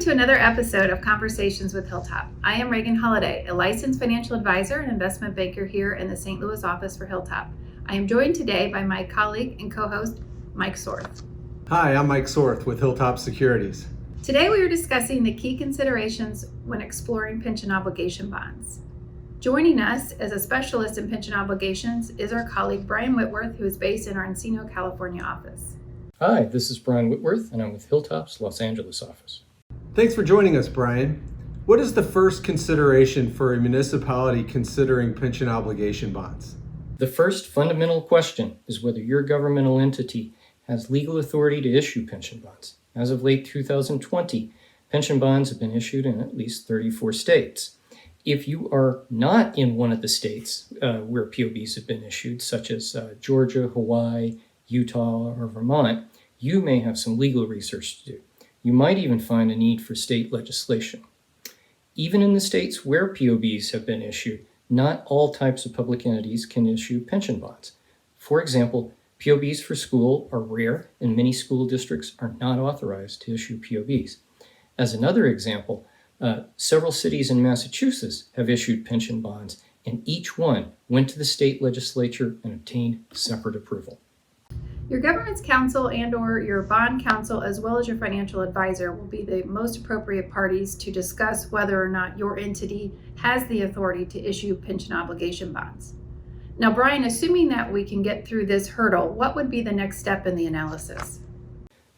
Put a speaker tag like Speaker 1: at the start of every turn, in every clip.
Speaker 1: to another episode of Conversations with Hilltop. I am Reagan Holliday, a licensed financial advisor and investment banker here in the St. Louis office for Hilltop. I am joined today by my colleague and co-host, Mike Sorth.
Speaker 2: Hi, I'm Mike Sorth with HilltopSecurities.
Speaker 1: Today we are discussing the key considerations when exploring pension obligation bonds. Joining us as a specialist in pension obligations is our colleague Brian Whitworth, who is based in our Encino, California office.
Speaker 3: Hi, this is Brian Whitworth, and I'm with Hilltop's Los Angeles office.
Speaker 2: Thanks for joining us, Brian. What is the first consideration for a municipality considering pension obligation bonds?
Speaker 3: The first fundamental question is whether your governmental entity has legal authority to issue pension bonds. As of late 2020, pension bonds have been issued in at least 34 states. If you are not in one of the states where POBs have been issued, such as Georgia, Hawaii, Utah, or Vermont, you may have some legal research to do. You might even find a need for state legislation. Even in the states where POBs have been issued, not all types of public entities can issue pension bonds. For example, POBs for school are rare, and many school districts are not authorized to issue POBs. As another example, several cities in Massachusetts have issued pension bonds, and each one went to the state legislature and obtained separate approval.
Speaker 1: Your government's counsel and or your bond counsel, as well as your financial advisor, will be the most appropriate parties to discuss whether or not your entity has the authority to issue pension obligation bonds. Now, Brian, assuming that we can get through this hurdle, what would be the next step in the analysis?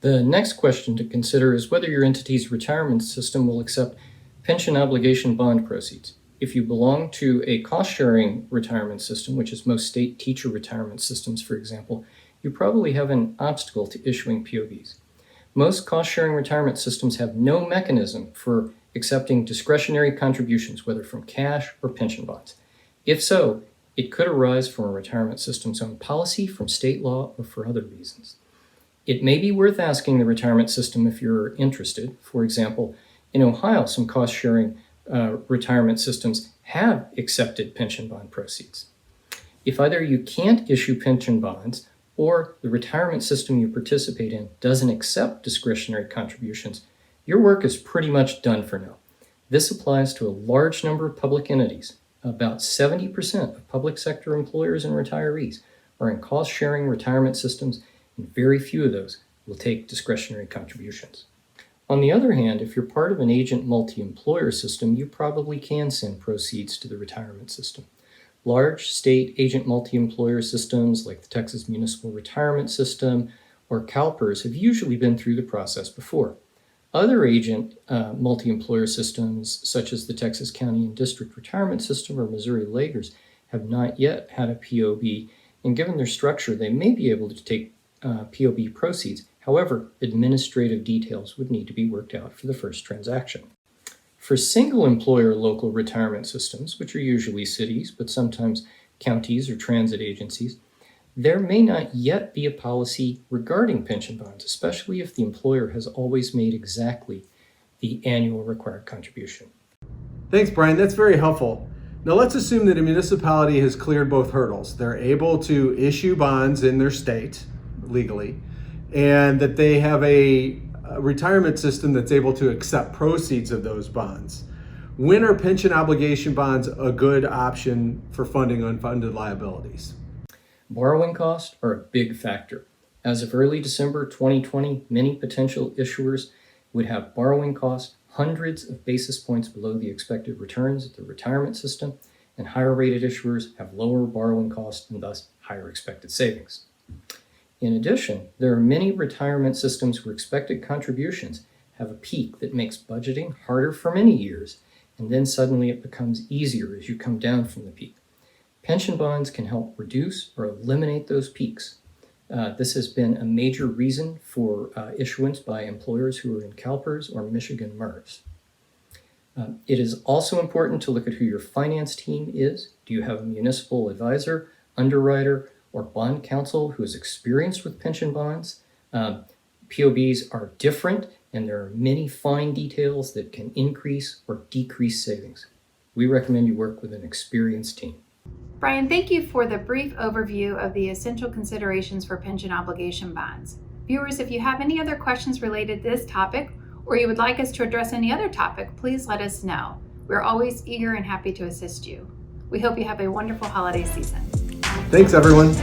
Speaker 3: The next question to consider is whether your entity's retirement system will accept pension obligation bond proceeds. If you belong to a cost-sharing retirement system, which is most state teacher retirement systems, for example, you probably have an obstacle to issuing POBs. Most cost-sharing retirement systems have no mechanism for accepting discretionary contributions, whether from cash or pension bonds. If so, it could arise from a retirement system's own policy, from state law, or for other reasons. It may be worth asking the retirement system if you're interested. For example, in Ohio, some cost-sharing retirement systems have accepted pension bond proceeds. If either you can't issue pension bonds or the retirement system you participate in doesn't accept discretionary contributions, your work is pretty much done for now. This applies to a large number of public entities. About 70% of public sector employers and retirees are in cost-sharing retirement systems, and very few of those will take discretionary contributions. On the other hand, if you're part of an agent multi-employer system, you probably can send proceeds to the retirement system. Large state agent multi-employer systems like the Texas Municipal Retirement System or CalPERS have usually been through the process before. Other agent multi-employer systems, such as the Texas County and District Retirement System or Missouri Lagers, have not yet had a POB, and given their structure, they may be able to take POB proceeds. However, administrative details would need to be worked out for the first transaction. For single employer local retirement systems, which are usually cities, but sometimes counties or transit agencies, there may not yet be a policy regarding pension bonds, especially if the employer has always made exactly the annual required contribution.
Speaker 2: Thanks, Brian. That's very helpful. Now let's assume that a municipality has cleared both hurdles. They're able to issue bonds in their state legally, and that they have a retirement system that's able to accept proceeds of those bonds. When are pension obligation bonds a good option for funding unfunded liabilities?
Speaker 3: Borrowing costs are a big factor. As of early December 2020, many potential issuers would have borrowing costs hundreds of basis points below the expected returns at the retirement system, and higher rated issuers have lower borrowing costs and thus higher expected savings. In addition, there are many retirement systems where expected contributions have a peak that makes budgeting harder for many years, and then suddenly it becomes easier as you come down from the peak. Pension bonds can help reduce or eliminate those peaks. This has been a major reason for issuance by employers who are in CalPERS or Michigan MERS. It is also important to look at who your finance team is. Do you have a municipal advisor, underwriter, or bond counsel who is experienced with pension bonds? POBs are different, and there are many fine details that can increase or decrease savings. We recommend you work with an experienced team.
Speaker 1: Brian, thank you for the brief overview of the essential considerations for pension obligation bonds. Viewers, if you have any other questions related to this topic or you would like us to address any other topic, please let us know. We're always eager and happy to assist you. We hope you have a wonderful holiday season.
Speaker 2: Thanks, everyone.